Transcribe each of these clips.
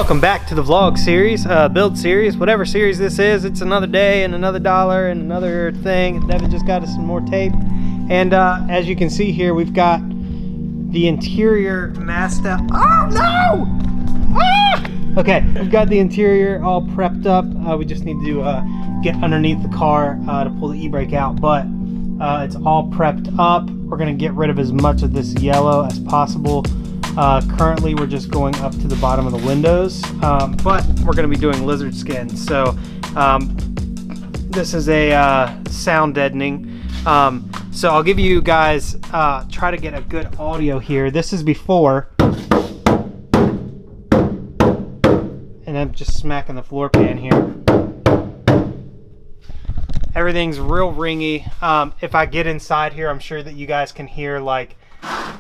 Welcome back to the vlog series, build series, whatever series this is. It's another day and another dollar and another thing. Devin just got us some more tape. And as you can see here, we've got the interior masked up. Oh no! Ah! Okay, we've got the interior all prepped up. We just need to get underneath the car to pull the e-brake out, but it's all prepped up. We're gonna get rid of as much of this yellow as possible. Currently we're just going up to the bottom of the windows, but we're going to be doing lizard skin. So this is a sound deadening. So I'll give you guys, try to get a good audio here. This is before, and I'm just smacking the floor pan here. Everything's real ringy. If I get inside here, I'm sure that you guys can hear like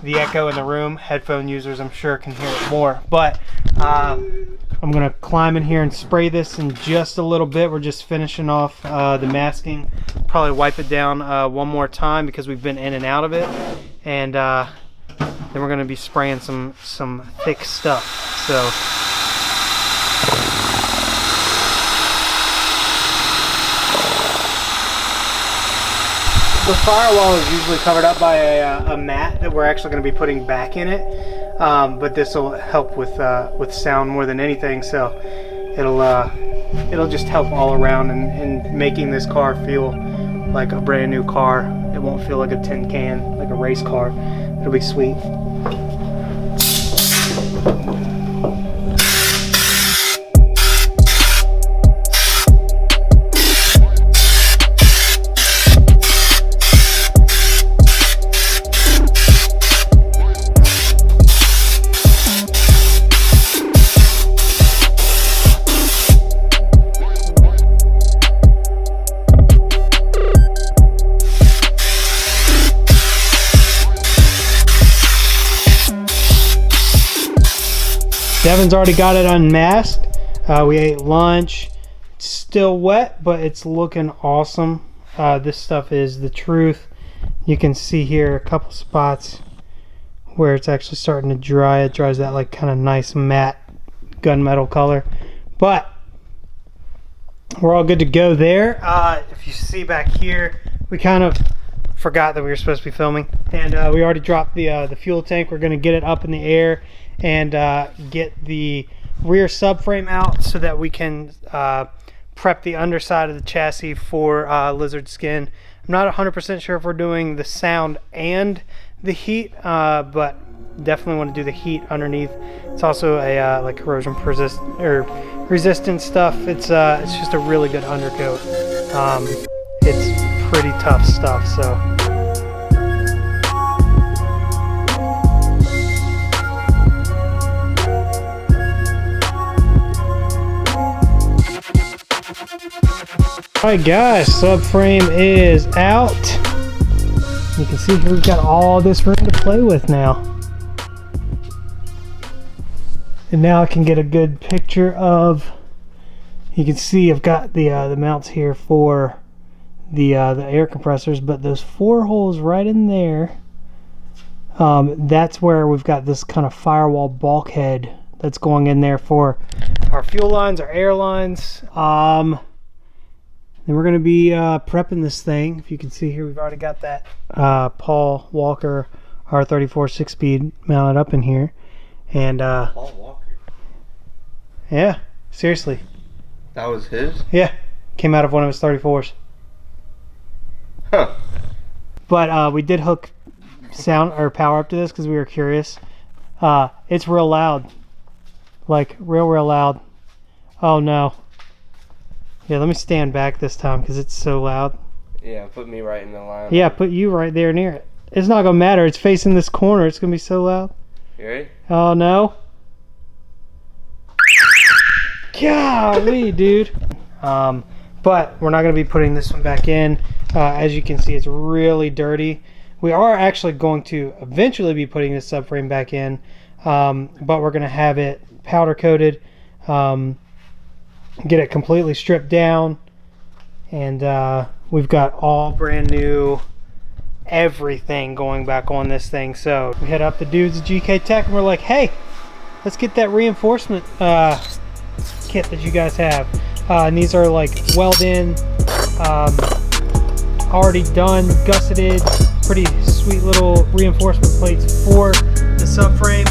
the echo in the room. Headphone users, I'm sure, can hear it more. But I'm gonna climb in here and spray this in just a little bit. We're just finishing off the masking. Probably wipe it down one more time because we've been in and out of it, and then we're gonna be spraying some thick stuff. So the firewall is usually covered up by a mat that we're actually going to be putting back in it, but this will help with sound more than anything. So it'll just help all around in making this car feel like a brand new car. It won't feel like a tin can, like a race car. It'll be sweet. Devin's already got it unmasked. We ate lunch. It's still wet, but it's looking awesome. This stuff is the truth. You can see here a couple spots where it's actually starting to dry. It dries that like kind of nice matte gunmetal color. But we're all good to go there. If you see back here, we kind of forgot that we were supposed to be filming, and we already dropped the fuel tank. We're going to get it up in the air and get the rear subframe out so that we can prep the underside of the chassis for lizard skin. I'm not 100% sure if we're doing the sound and the heat, but definitely want to do the heat underneath. It's also a like corrosion resistant stuff. It's just a really good undercoat. It's pretty tough stuff. So. Alright guys, subframe is out. You can see here we've got all this room to play with now. And now I can get a good picture of, you can see I've got the mounts here for the air compressors, but those 4 holes right in there, that's where we've got this kind of firewall bulkhead that's going in there for our fuel lines, our air lines. Then we're going to be prepping this thing. If you can see here, we've already got that Paul Walker R34 6-speed mounted up in here. And Paul Walker? Yeah, seriously. That was his? Yeah, came out of one of his 34s. Huh. But we did hook sound or power up to this because we were curious. It's real loud. Like, real loud. Oh no. Yeah, let me stand back this time because it's so loud. Yeah, put me right in the line. Yeah, put you right there near it. It's not going to matter. It's facing this corner. It's going to be so loud. You ready? Oh, no. Golly, dude. But we're not going to be putting this one back in. As you can see, it's really dirty. We are actually going to eventually be putting this subframe back in, but we're going to have it powder coated. Get it completely stripped down, and we've got all brand new everything going back on this thing. So we hit up the dudes at GK Tech and we're like, hey, let's get that reinforcement kit that you guys have. And these are like weld in, already done, gusseted, pretty sweet little reinforcement plates for the subframe.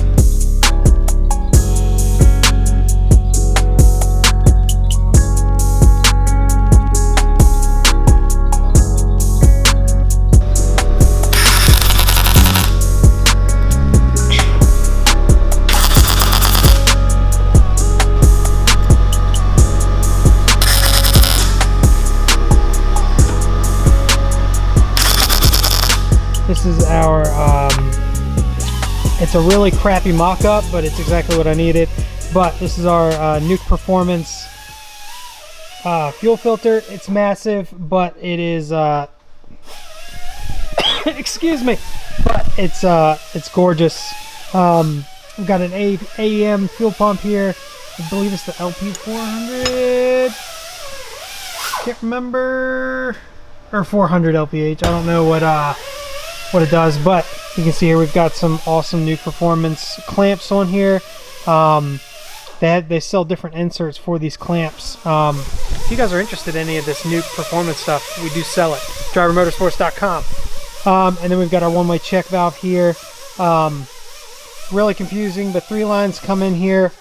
This is our, it's a really crappy mock-up, but it's exactly what I needed. But this is our Nuke Performance fuel filter. It's massive, but it is, excuse me, but it's gorgeous. We've got an AEM fuel pump here. I believe it's the LP400. Can't remember, or 400 LPH. I don't know what it does, but you can see here we've got some awesome Nuke Performance clamps on here. They sell different inserts for these clamps. If you guys are interested in any of this Nuke Performance stuff, we do sell it. drivermotorsports.com. And then we've got our one-way check valve here. Really confusing, but 3 lines come in here,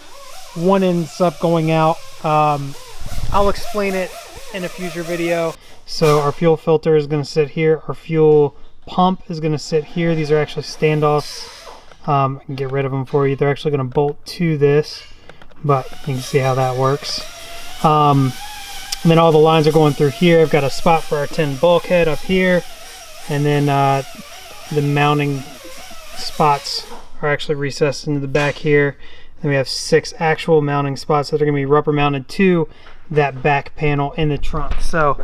1 ends up going out. I'll explain it in a future video. So our fuel filter is going to sit here. Our fuel pump is going to sit here. These are actually standoffs. I can get rid of them for you. They're actually going to bolt to this, but you can see how that works. And then all the lines are going through here. I've got a spot for our tin bulkhead up here, and then the mounting spots are actually recessed into the back here. Then we have 6 actual mounting spots that are going to be rubber mounted to that back panel in the trunk. So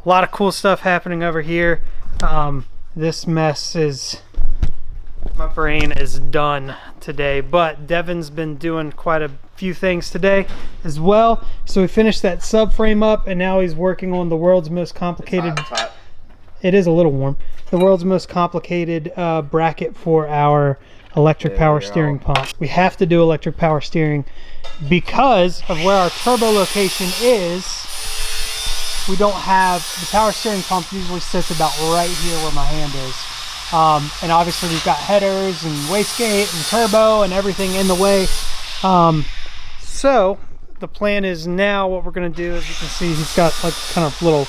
a lot of cool stuff happening over here. This mess is, my brain is done today, but Devin's been doing quite a few things today as well. So we finished that subframe up, and now he's working on the world's most complicated, It's hot. it is a little warm, the world's most complicated bracket for our electric power steering pump. We have to do electric power steering because of where our turbo location is. We don't have, the power steering pump usually sits about right here where my hand is. And obviously we've got headers and wastegate and turbo and everything in the way. So the plan is now what we're going to do, as you can see, he's got like kind of little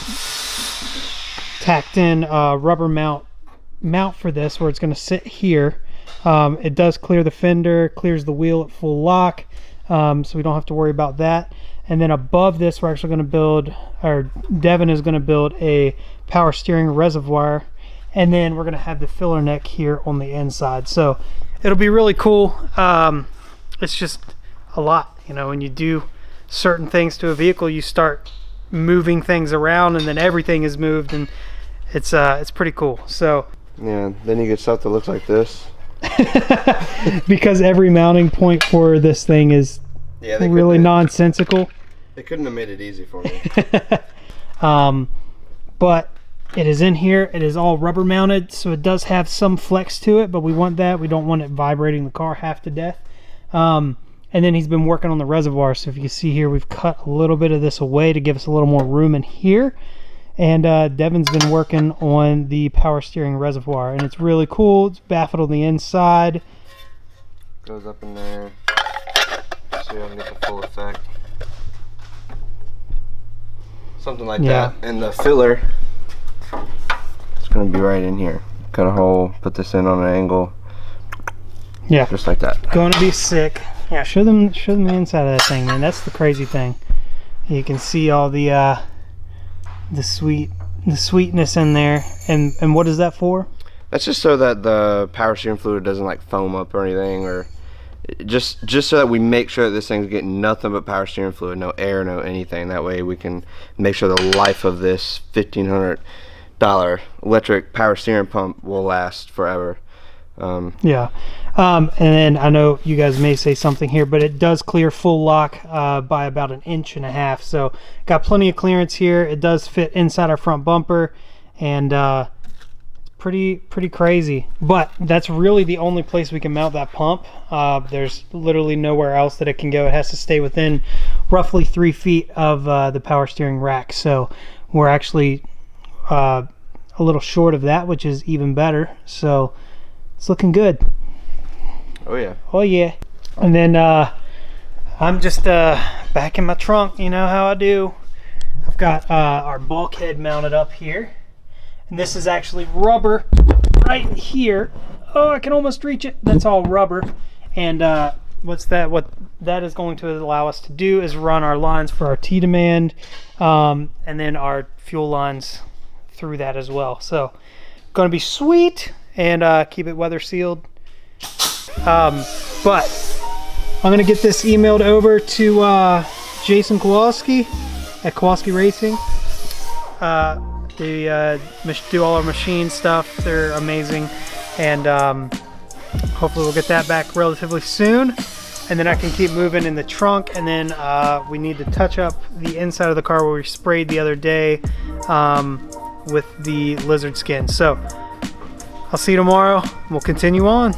tacked in rubber mount for this, where it's going to sit here. It does clear the fender, clears the wheel at full lock, so we don't have to worry about that. And then above this, we're actually going to build, or Devin is going to build a power steering reservoir, and then we're going to have the filler neck here on the inside. So it'll be really cool. It's just a lot, you know, when you do certain things to a vehicle, you start moving things around, and then everything is moved, and it's pretty cool. So Yeah, then you get stuff that looks like this. because every mounting point for this thing is really nonsensical. They couldn't have made it easy for me. But it is in here. It is all rubber mounted, so it does have some flex to it, but we want that. We don't want it vibrating the car half to death. And then he's been working on the reservoir. So if you can see here, we've cut a little bit of this away to give us a little more room in here. And Devin's been working on the power steering reservoir, and it's really cool. It's baffled on the inside. Goes up in there. So you don't get the full effect. Something like that. And the filler, it's going to be right in here. Cut a hole, put this in on an angle. Yeah. Just like that. Going to be sick. Yeah, show them the inside of that thing, man. That's the crazy thing. You can see all the sweetness in there. And what is that for? That's just so that the power steering fluid doesn't like foam up or anything, or just so that we make sure that this thing's getting nothing but power steering fluid, no air, no anything. That way we can make sure the life of this $1,500 electric power steering pump will last forever. Yeah. And then I know you guys may say something here, but it does clear full lock by about 1.5 inches. So got plenty of clearance here. It does fit inside our front bumper, and pretty crazy. But that's really the only place we can mount that pump. There's literally nowhere else that it can go. It has to stay within roughly 3 feet of the power steering rack. So we're actually a little short of that, which is even better. So it's looking good. Oh yeah. Oh yeah. And then I'm just back in my trunk. You know how I do. I've got our bulkhead mounted up here, and this is actually rubber right here. Oh, I can almost reach it. That's all rubber. And what that is going to allow us to do is run our lines for our T-demand, and then our fuel lines through that as well. So going to be sweet, and keep it weather sealed. But I'm gonna get this emailed over to Jason Kowalski at Kowalski Racing. They do all our machine stuff. They're amazing, and hopefully we'll get that back relatively soon, and then I can keep moving in the trunk. And then we need to touch up the inside of the car where we sprayed the other day with the lizard skin. So I'll see you tomorrow. We'll continue on.